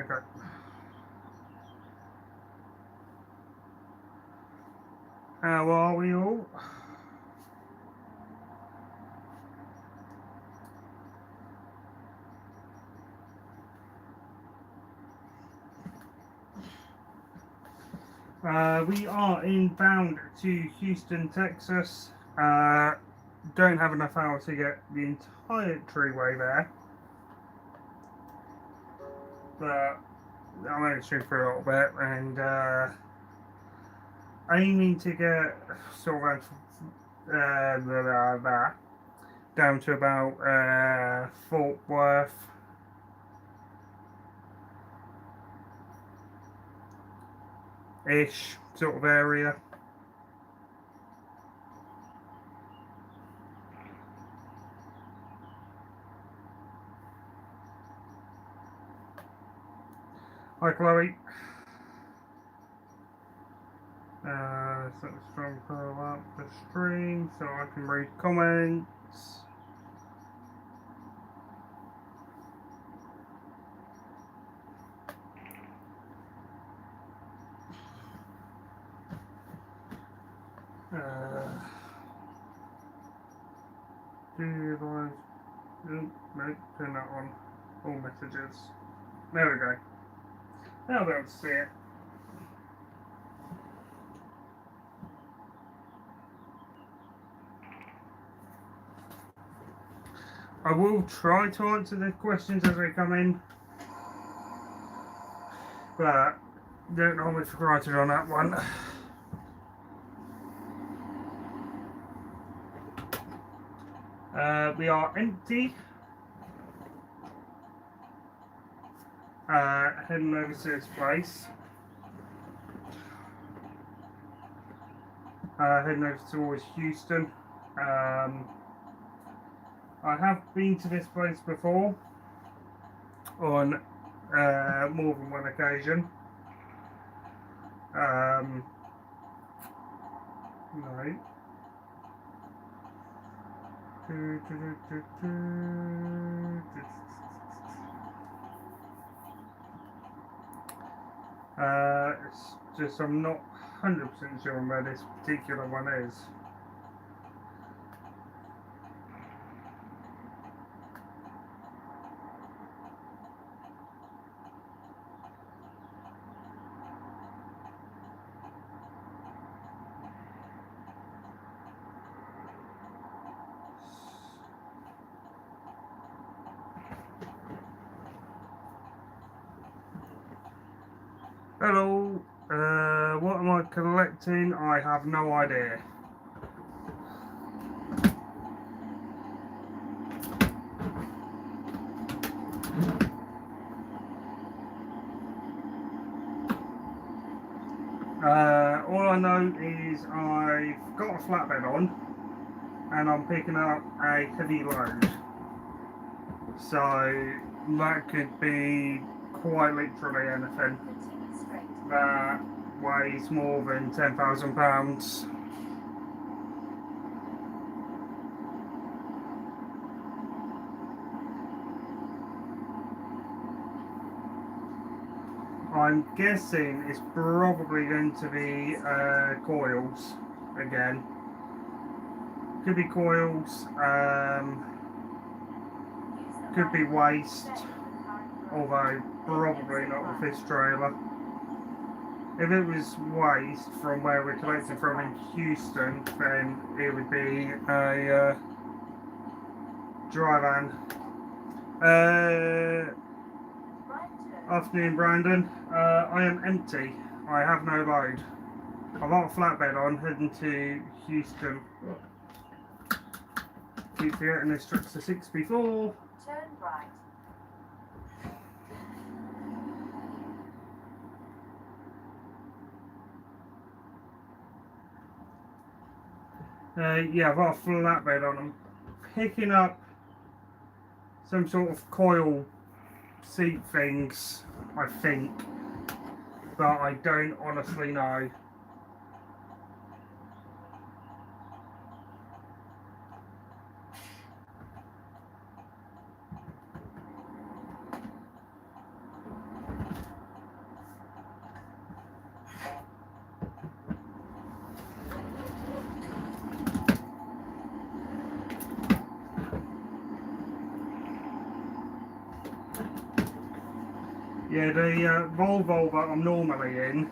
Okay. How are we all? We are inbound to Houston, Texas. Don't have enough hours to get the entire treeway there, but I'm only through for a little bit and aiming to get sort of down to about Fort Worth. Ish sort of area. Hi Chloe. So let's try and pull up the stream so I can read comments. No, turn that on. All messages. There we go. Now I'll be able to see it. I will try to answer the questions as they come in, but don't hold me for granted on that one. We are empty. Heading over to this place. Heading over towards Houston. I have been to this place before on more than one occasion. No. It's just I'm not 100% sure where this particular one is. Hello, what am I collecting? I have no idea. All I know is I've got a flatbed on and I'm picking up a heavy load. So that could be quite literally anything that weighs more than £10,000. I'm guessing it's probably going to be coils again. Could be coils, could be waste, although probably not with this trailer. If it was waste from where we're collecting from in Houston, then it would be a dry van. Afternoon, Brandon. I am empty. I have no load. I've got a flatbed on, heading to Houston. Keep forgetting this truck's a 64. Turn right. Yeah, I've got a flatbed on. I'm picking up some sort of coil seat things, I think, but I don't honestly know. Yeah, the Volvo that I'm normally in,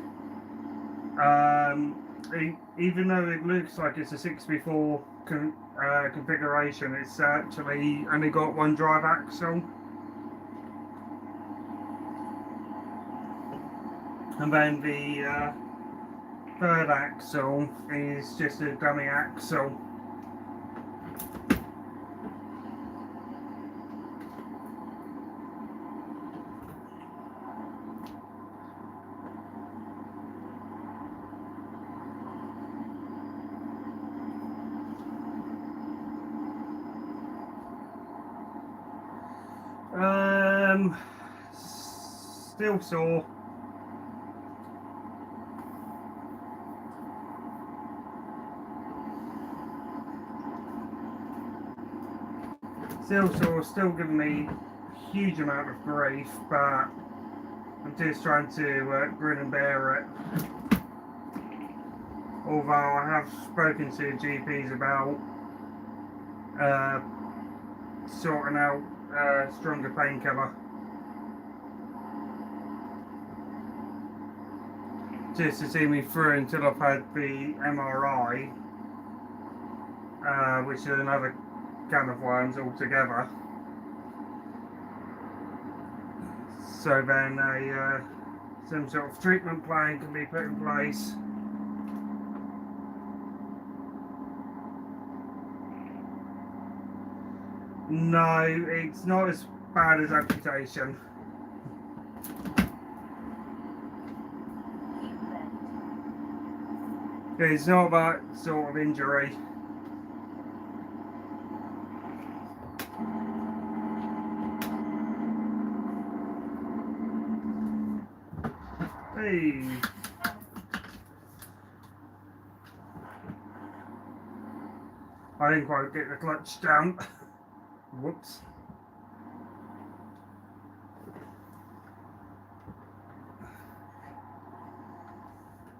even though it looks like it's a 6x4 configuration, it's actually only got one drive axle. And then the third axle is just a dummy axle. Still sore. Still giving me a huge amount of grief, but I'm just trying to grin and bear it. Although I have spoken to GPs about sorting out a stronger painkiller, just to see me through until I've had the MRI, which is another can of worms altogether. So then some sort of treatment plan can be put in place. No, it's not as bad as amputation. It's not that sort of injury. Hey. I didn't quite get the clutch down. Whoops.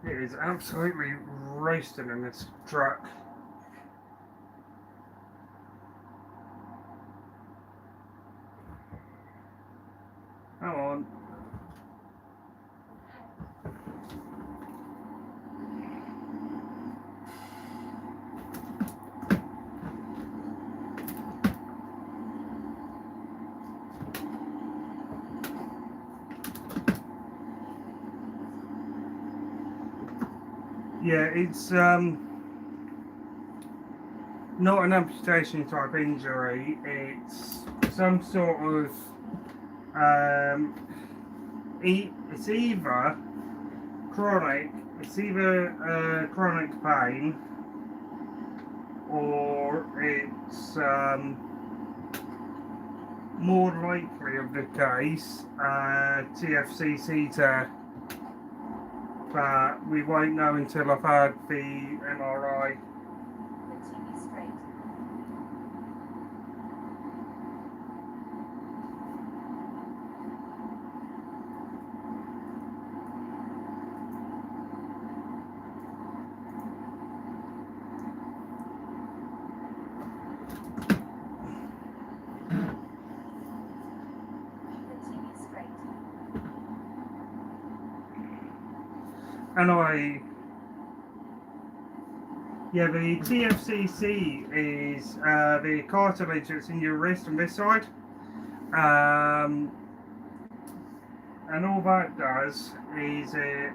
It is absolutely roasting in this truck. Come on. Yeah, it's not an amputation type injury. It's some sort of it's either chronic pain, or it's more likely of the case TFCC tear. But we won't know until I've had the MRI. Continue straight. Continue straight. Anyway, yeah, the TFCC is the cartilage that's in your wrist on this side, and all that does is it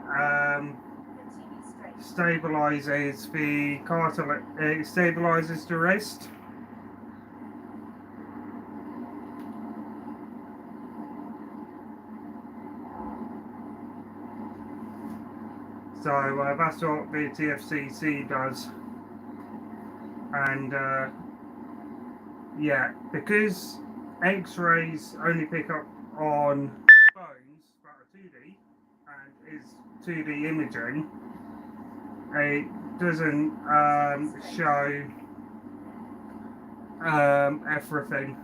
stabilizes the cartilage. It stabilizes the wrist. So that's what the TFCC does. And yeah, because X-rays only pick up on bones that are 2D and is 2D imaging, it doesn't show everything.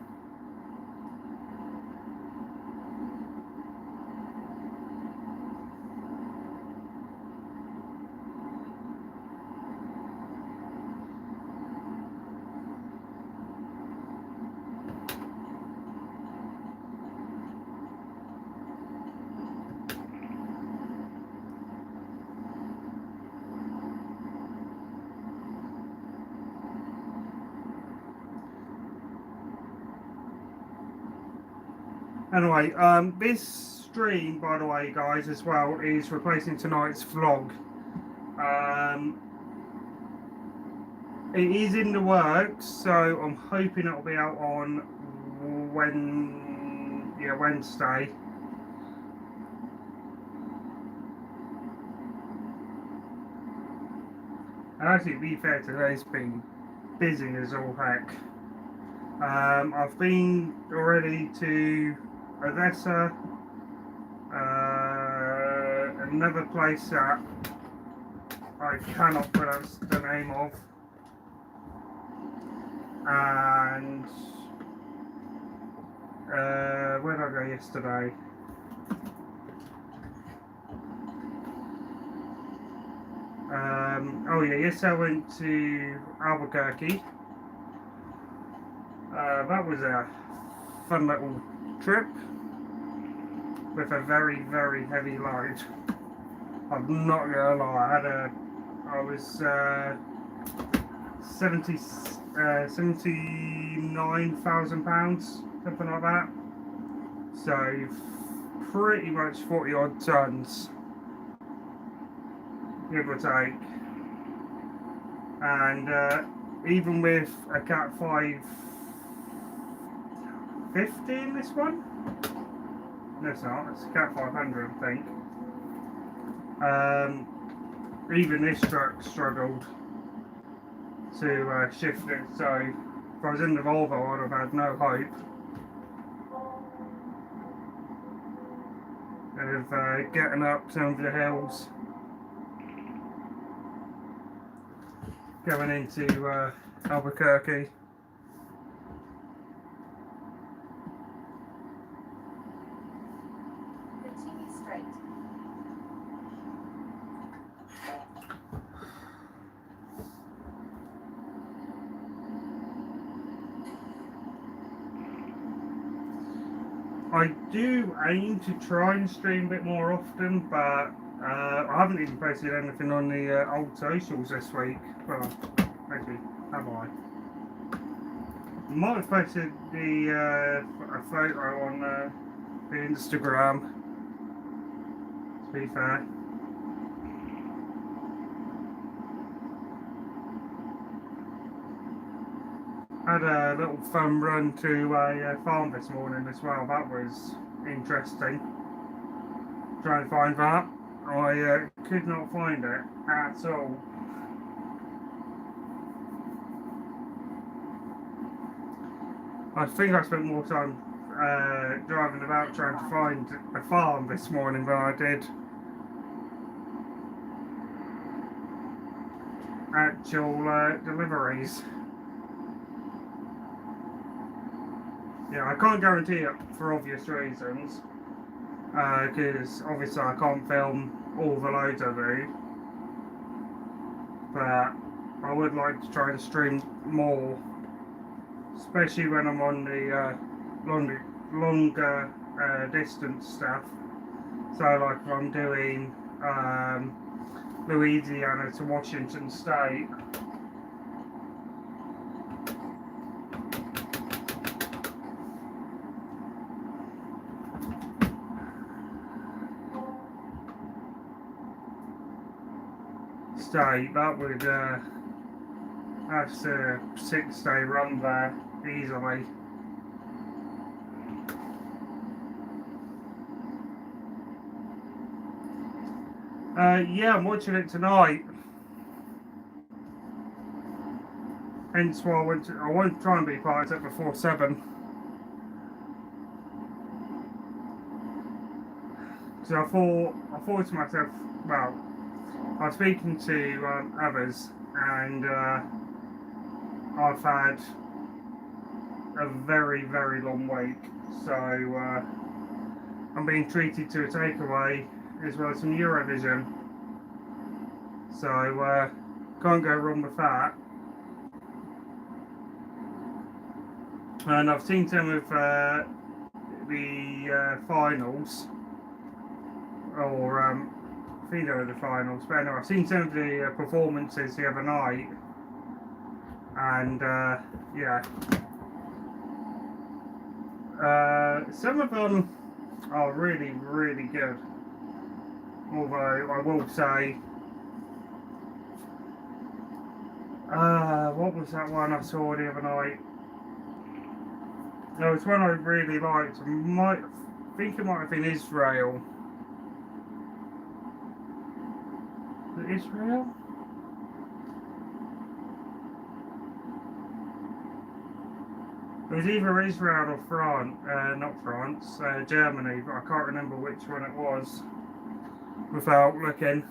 Anyway, this stream, by the way, guys, as well, is replacing tonight's vlog. It is in the works, so I'm hoping it'll be out on Wednesday. And actually, to be fair, today's been busy as all heck. I've been already to Odessa, another place that I cannot pronounce the name of, and where did I go yesterday? Oh yeah, yesterday I went to Albuquerque. That was a fun little trip with a very, very heavy load. I'm not gonna lie, I was 79,000 pounds, something like that. So pretty much 40 odd tons, give or take. And even with a Cat 550 in this one, no it's not, it's a Cat 500 I think. Even this truck struggled to shift it, so if I was in the Volvo I would have had no hope of getting up some of the hills going into Albuquerque. Continue straight. I do aim to try and stream a bit more often, but I haven't even posted anything on the old socials this week. Well, actually, have I? Might have posted a photo on the Instagram, to be fair. Had a little fun run to a farm this morning as well. That was interesting. Trying to find that. I could not find it at all. I think I spent more time driving about trying to find a farm this morning than I did actual deliveries. Yeah, I can't guarantee it for obvious reasons, because obviously I can't film all the loads I do, but I would like to try to stream more, especially when I'm on the longer distance stuff. So like if I'm doing Louisiana to Washington State. That would that's a 6-day run there easily. Yeah, I'm watching it tonight. Hence why I won't try and be part of it before 7. So I thought to myself, well, I was speaking to others, and I've had a very, very long week, so I'm being treated to a takeaway as well as some Eurovision, so can't go wrong with that. And I've seen some of the finals, or I think they were the finals, but anyway, I've seen some of the performances the other night, and yeah, Some of them are really, really good. Although I will say, what was that one I saw the other night? There was one I really liked. I think it might have been Israel. Is it Israel? It was either Israel or France, not France, Germany, but I can't remember which one it was without looking.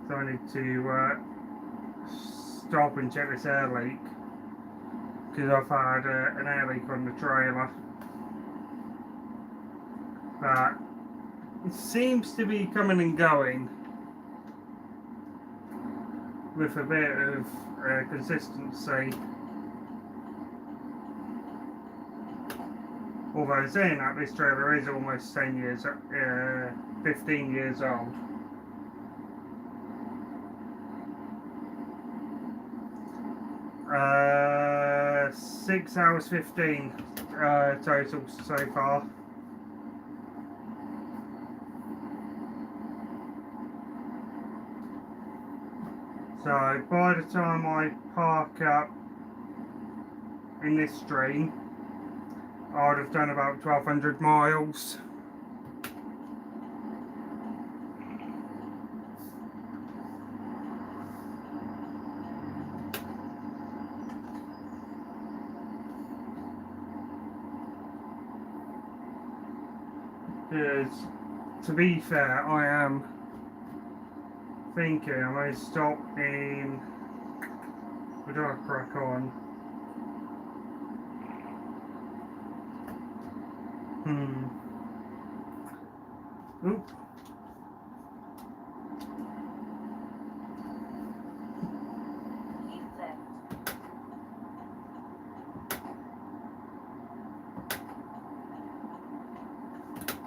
So I need to stop and check this air leak because I've had an air leak on the trailer that it seems to be coming and going with a bit of consistency. Although saying that, this trailer is almost 15 years old. Uh, 6 hours 15 total so far. So by the time I park up in this stream, I would have done about 1,200 miles. Because, to be fair, I am thinking I may stop in. Where do I crack on? Oop. Keep left.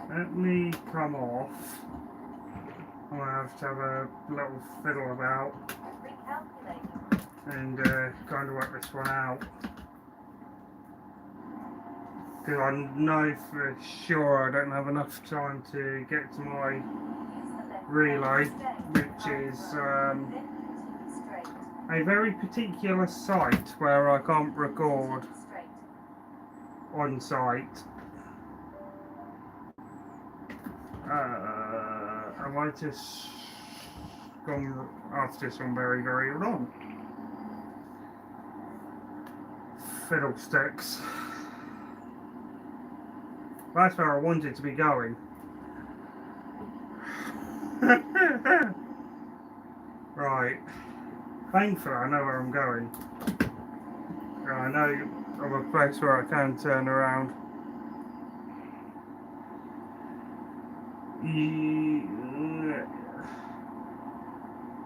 Let me come off. I'm gonna have to have a little fiddle about Recalculating. and kind of work this one out. Because I know for sure I don't have enough time to get to my Use the left relay, lane to which stay. is Then continue straight. a very particular site where I can't record Continue straight. on site. I might just gone after this one very, very long. Fiddlesticks. That's where I wanted to be going. Right. Thankfully, I know where I'm going. And I know of a place where I can turn around.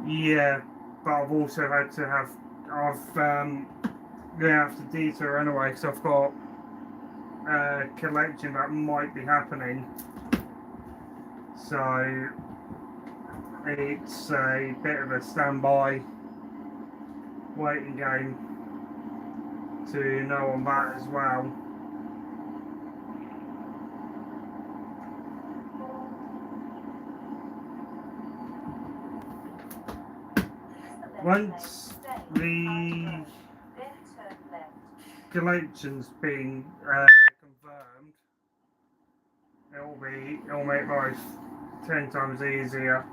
Yeah, but I've also had to have. Gonna have to detour anyway because I've got a collection that might be happening. So it's a bit of a standby waiting game to know on that as well. Once the collection's been confirmed, it'll make life 10 times easier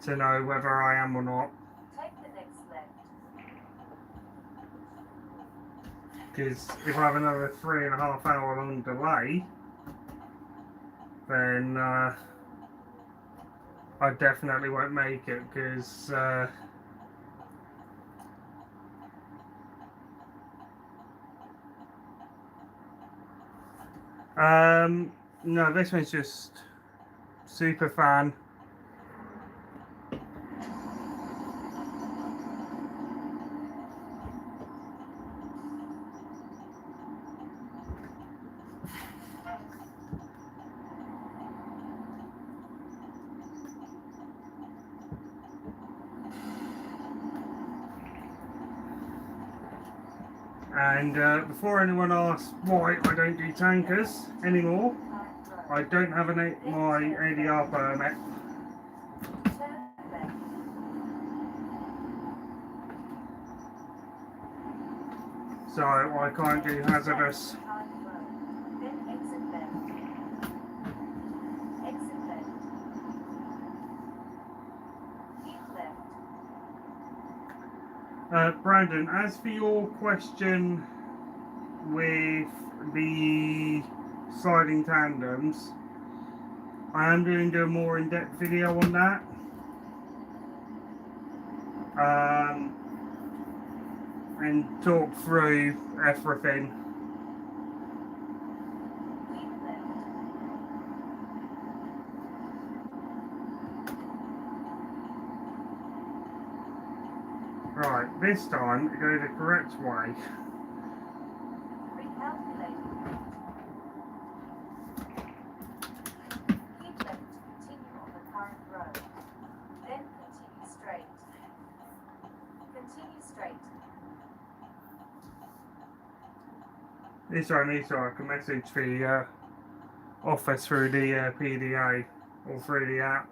to know whether I am or not. Take the next left. Because if I have another 3.5 hour long delay, then I definitely won't make it. Because no, this one's just super fan. And before anyone asks why I don't do tankers anymore, I don't have my ADR permit. Turn left. So I can't do hazardous. Then exit left. Exit left. Keep left. Brandon, as for your question with the sliding tandems, I am going to do a more in-depth video on that. And talk through everything. Keep left. Right, this time go the correct way. Recalculating route. Keep left to continue on the current road. Then continue straight. Continue straight. This one, so I can message the office through the PDA or through the app.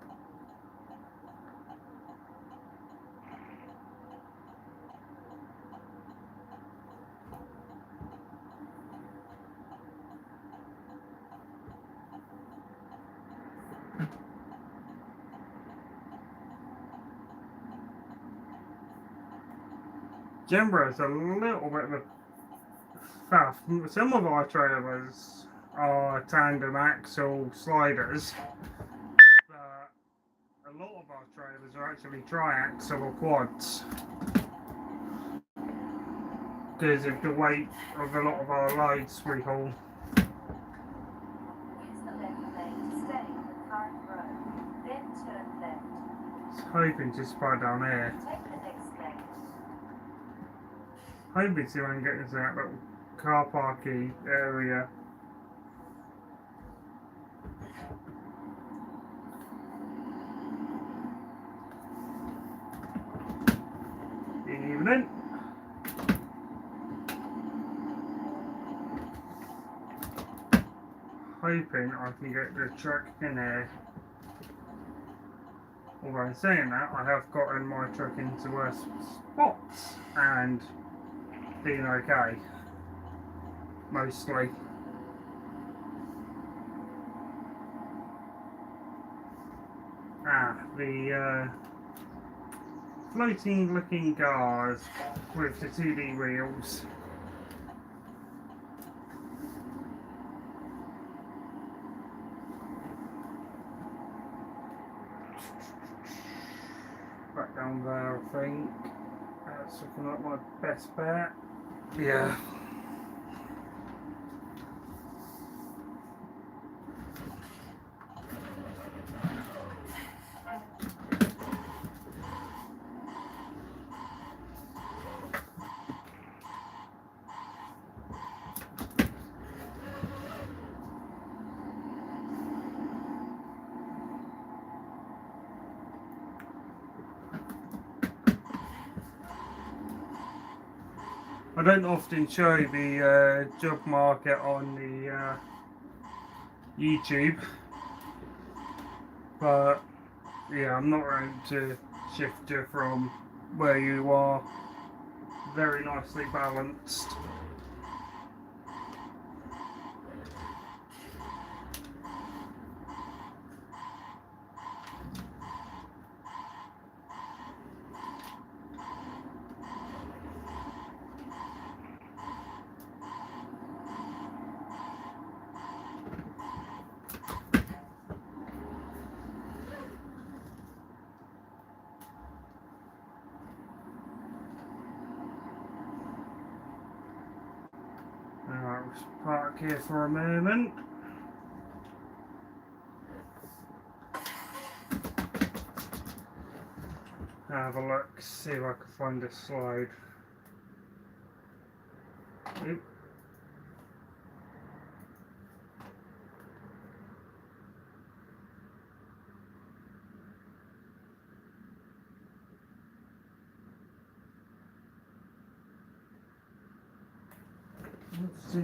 Jembra is a little bit of a faff. Some of our trailers are tandem axle sliders, but a lot of our trailers are actually triaxle or quads because of the weight of a lot of our loads we haul. Use the left lane to stay on the current road. Then turn left. I was hoping to spy down here. Take the next left. Hoping to see if I can get into that little car parky area. Evening. Hoping I can get the truck in there. Although in saying that, I have gotten my truck into worse spots and been okay. Mostly. The floating looking cars with the 2D wheels. Back down there, I think. That's looking like my best bet. Yeah. I don't often show the job market on the YouTube, but yeah, I'm not going to shift you from where you are. Very nicely balanced. Alright, let's park here for a moment. Have a look, see if I can find a slide. Oop. Let's see.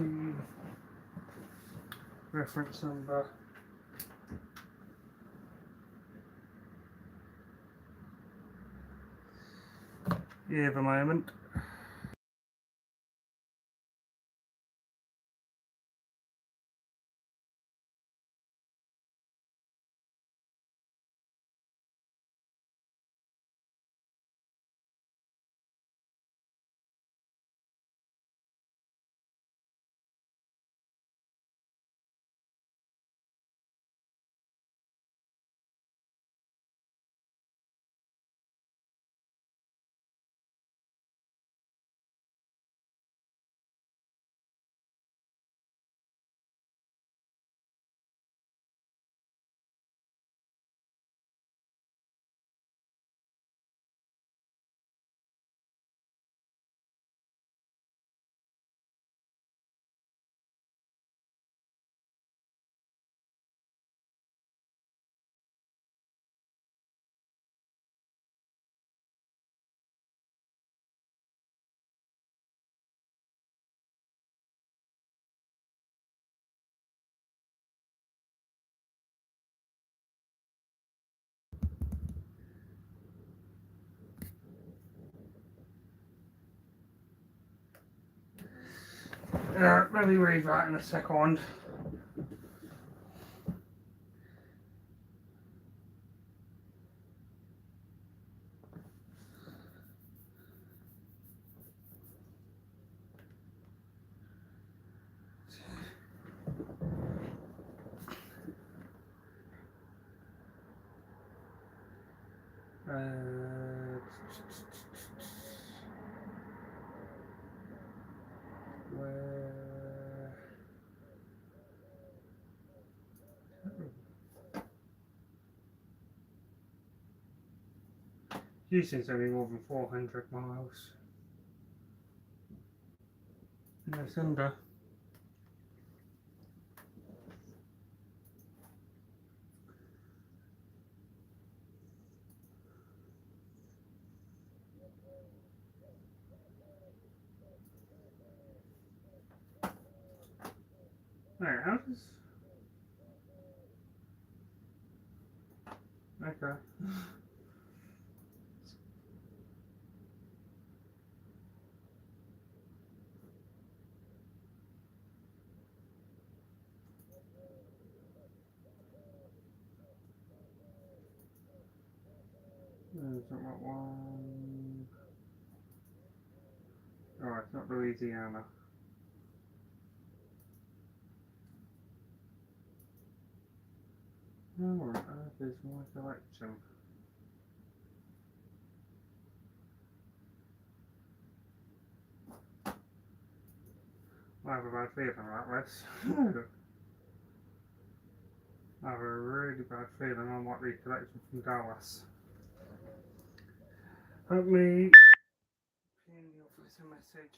Reference number. Give a moment. Let me read that in a second. Where? Houston's only more than 400 miles. No, it's under. Alright, how does... Okay. There's not one. Oh, it's not Louisiana. No, what on earth is my collection? I have a bad feeling about this. I have a really bad feeling I might be collecting from Dallas. Let me pin the office a message.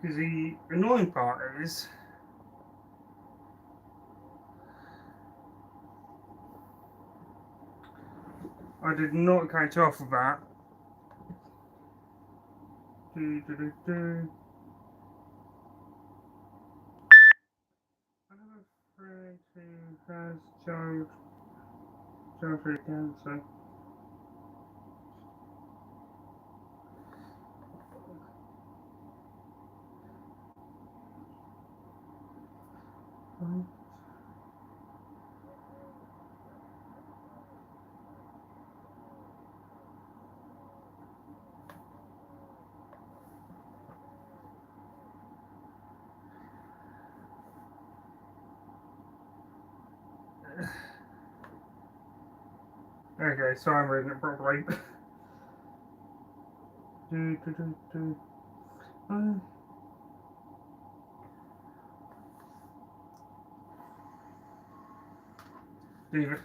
Because the annoying part is I did not catch off of that. I'm afraid who has child free cancer. Okay, so I'm reading it properly. David.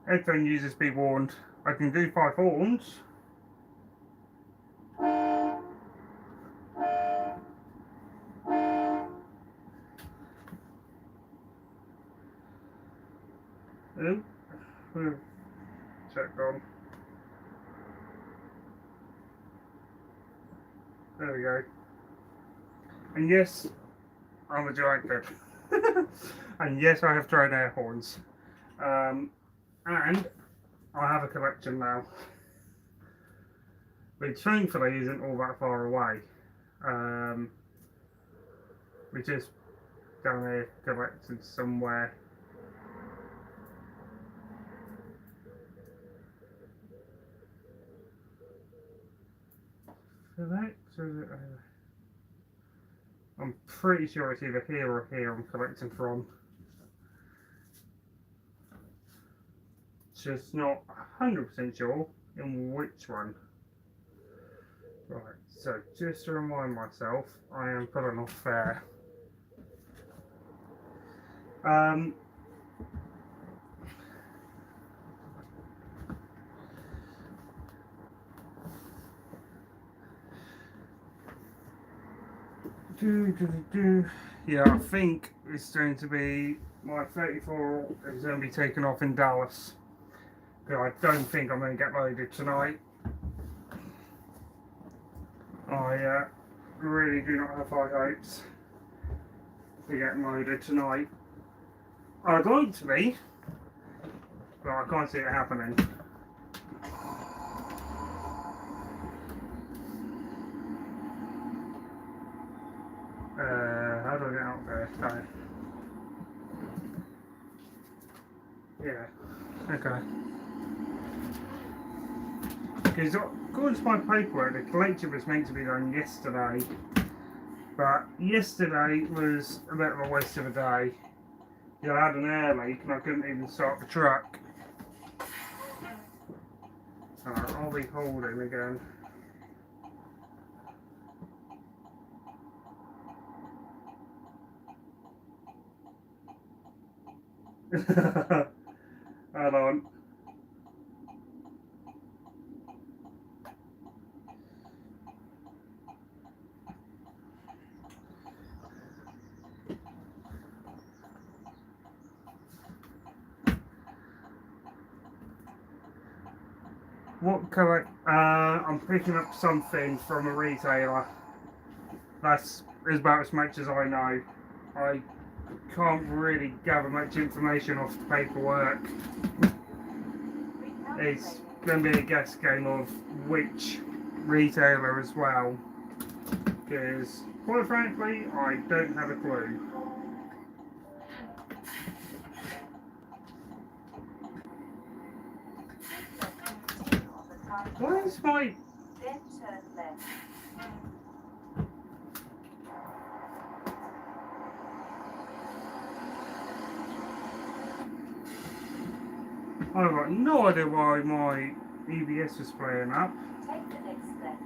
Headphone users be warned. I can do 5 horns. Oh, oh, check on. There we go. And yes, I'm a giant good. And yes, I have tried air horns. And I have a collection now, which thankfully isn't all that far away. We just down here collected somewhere. I'm pretty sure it's either here or here I'm collecting from. Just not 100% sure in which one. Right, so just to remind myself, I am pulling off there. Yeah, I think it's going to be my 34 is going to be taken off in Dallas. But I don't think I'm going to get loaded tonight. I really do not have high hopes for getting loaded tonight. I'd like to be, but I can't see it happening. How do I get out there? Oh. Yeah, okay. Because according to my paperwork, the collection was meant to be done yesterday. But yesterday was a bit of a waste of a day. Yeah, I had an air leak and I couldn't even start the truck. Alright, I'll be holding again. Hold on. What colour? I'm picking up something from a retailer. That's about as much as I know. I can't really gather much information off the paperwork. It's going to be a guess game of which retailer as well. Because, quite frankly, I don't have a clue. Why is my... Then turn left. I've got no idea why my EBS was playing up. Take the next left.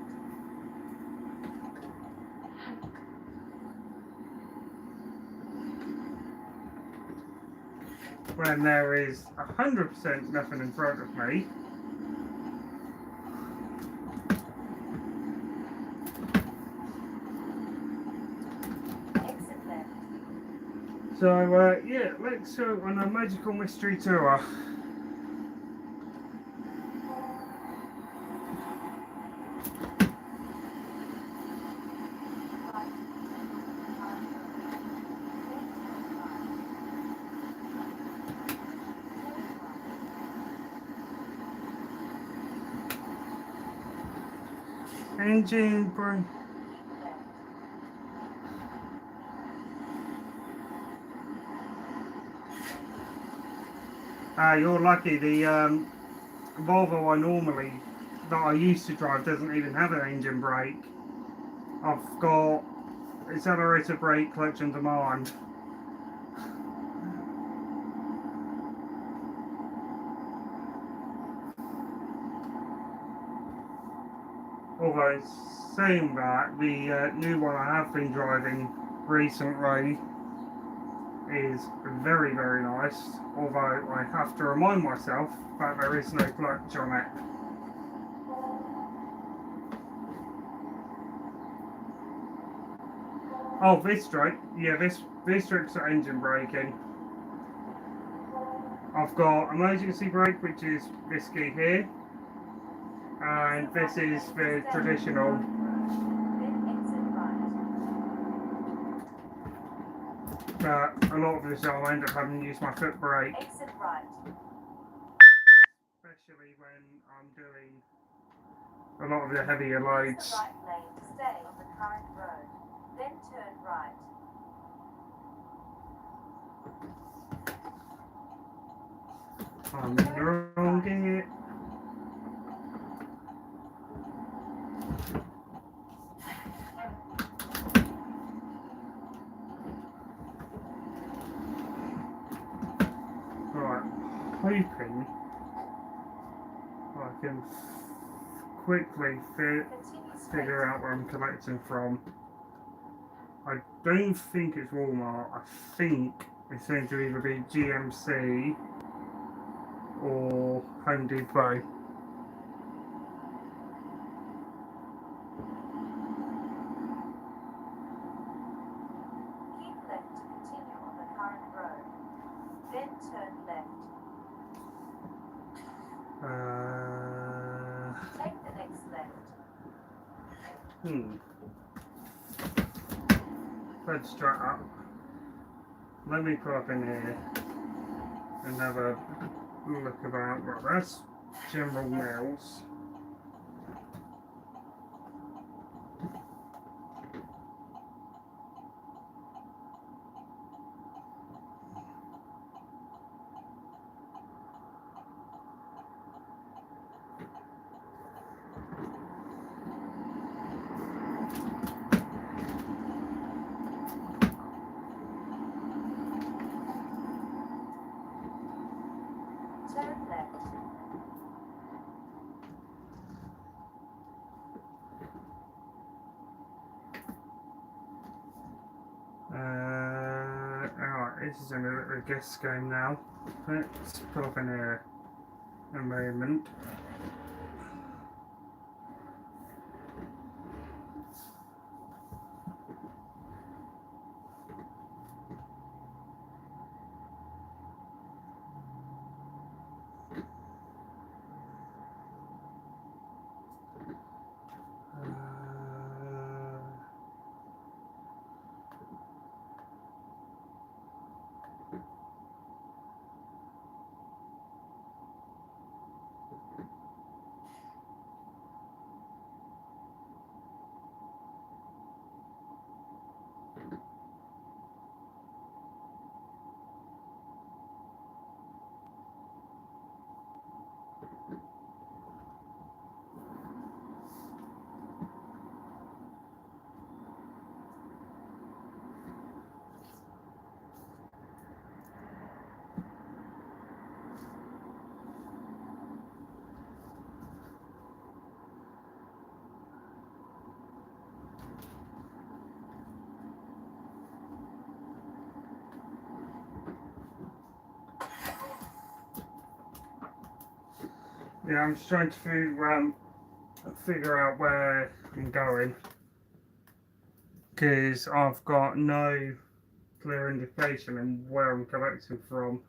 When there is 100% nothing in front of me. Exit left. So, yeah, let's go on a magical mystery tour. Engine brake. You're lucky. The Volvo that I used to drive doesn't even have an engine brake. I've got accelerator brake, clutch and demand. Although saying that, the new one I have been driving recently is very, very nice. Although I have to remind myself that there is no clutch on it. Oh, this strike, yeah, this strike's got engine braking. I've got emergency brake, which is this key here, and this is the traditional. Then exit right. But a lot of the time I end up having to use my foot brake, Exit right. especially when I'm doing a lot of the heavier Use loads. the right lane to stay on the current road. Then turn right. I'm in the wrong gear. Right, hoping I can quickly Continue straight. figure out where I'm collecting from. I don't think it's Walmart. I think it's going to either be GMC or Home Depot. Keep left to continue on the current road. Then turn left. Take the next left. Let's start up. Let me pull up in here and have a look about. Well, that's General Mills. Turn left. Alright, this is a guess game now. Let's pull up in here a moment. Yeah, I'm just trying to figure out where I'm going, because I've got no clear indication on where I'm collecting from.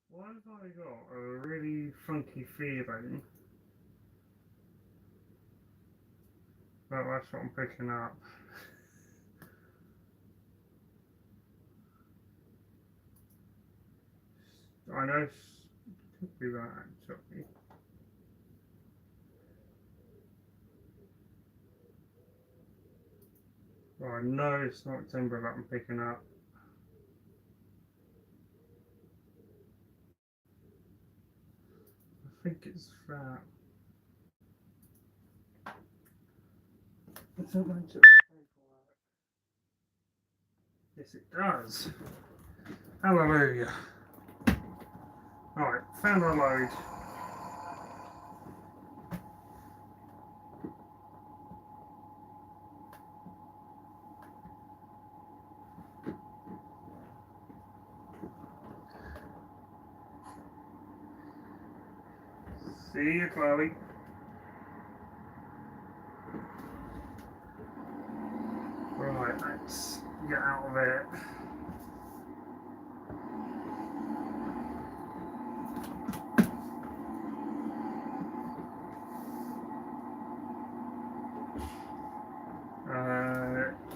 Why have I got a really funky feeling that that's what I'm picking up? I know it could be that actually. Well, I know it's not timber that I'm picking up. I think it's that. It's not meant to paperwork. Yes, it does. Hallelujah. Alright, found our load. See you, Chloe. Right, let's get out of it.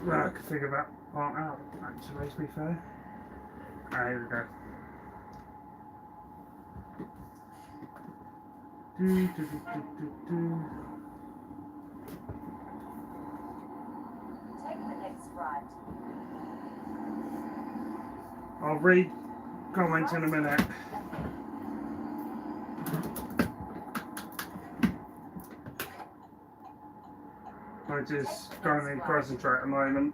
Well, I could figure that part out, actually, to be fair. There we go. Take the next right. I'll read comments in a minute. I just can't even concentrate at the moment.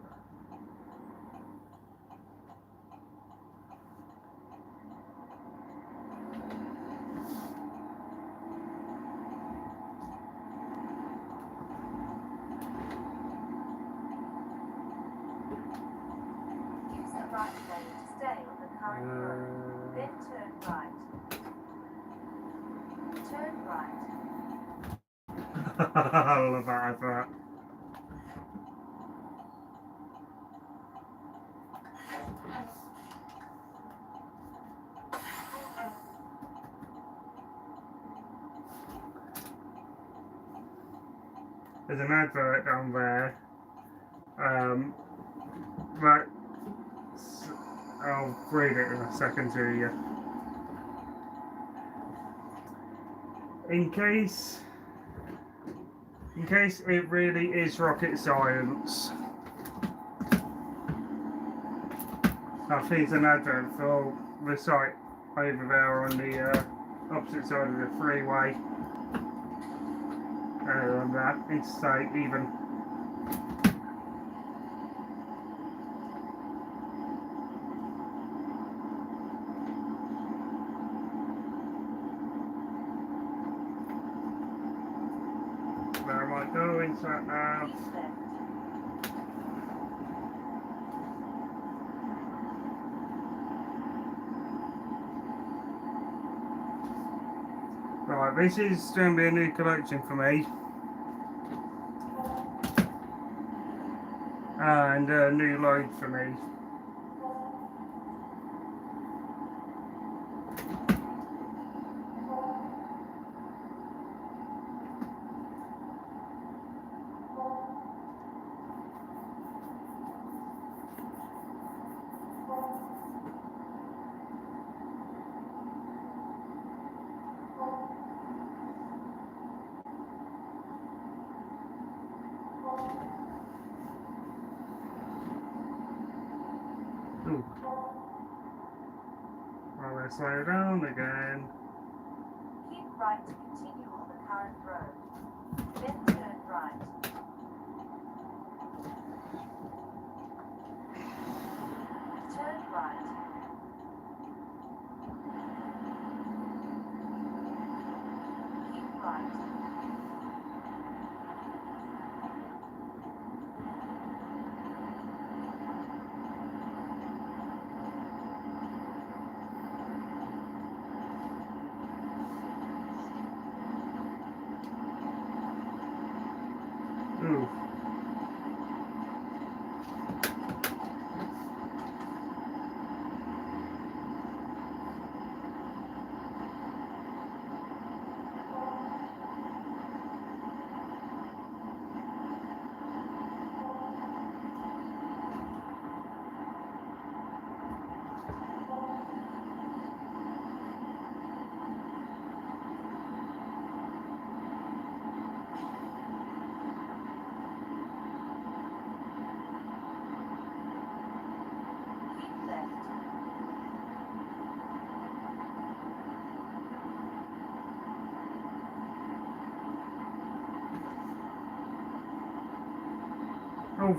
Use the right lane to stay on the current road. Then turn right. Turn right. I love that advert. There's an advert down there. But I'll read it in a second to you. In case it really is rocket science, I think it's an advert for the site over there on the opposite side of the freeway. On that interstate even. Where am I going to that now? Keep left. Right, this is going to be a new collection for me. And a new load for me. Ooh. Well, let's slow down again. Keep right to continue on the current road. Then turn right. Turn right. Keep right. Ooh. Keep left. Oh,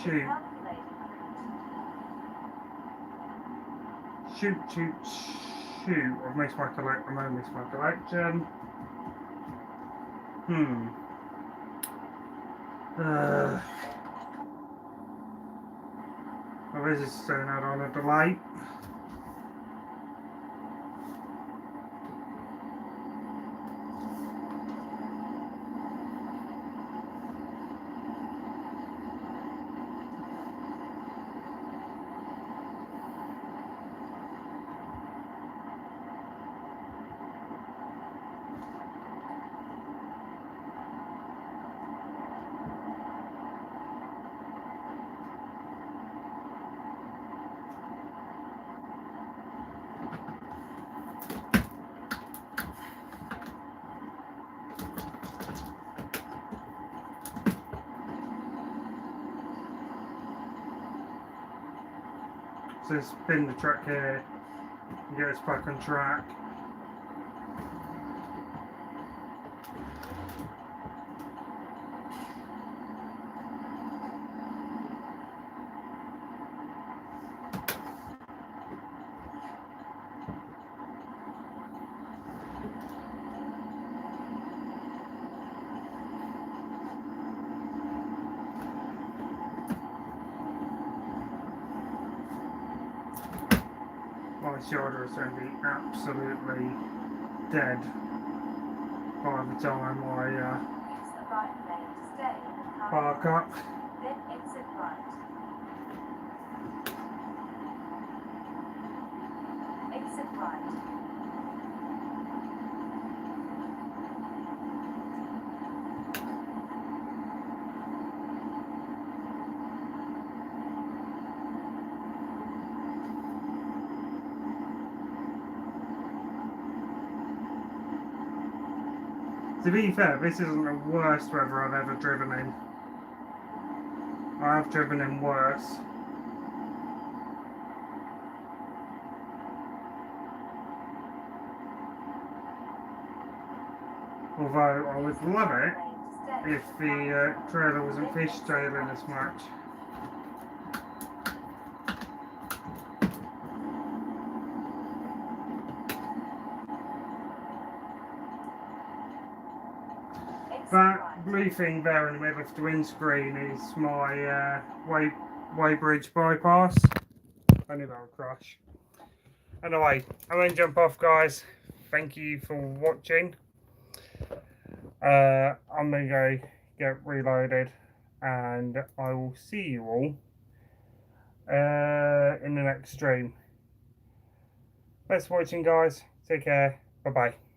shoot. Calculating route. Shoot. I've missed my collection. I missed my collection. Well, this is staying out on a delay. to spin the truck here and get us back on track. My shoulder is going to be absolutely dead by the time I Use the right lane to stay in the current park up. then exit right. Exit right. To be fair, this isn't the worst weather I've ever driven in. I have driven in worse. Although I would love it if the trailer wasn't fishtailing as much. That blue thing there in the middle of the windscreen is my weighbridge bypass. I knew that would crash. Anyway, I'm going to jump off, guys. Thank you for watching. I'm going to go get reloaded, and I will see you all in the next stream. Thanks for watching, guys. Take care. Bye-bye.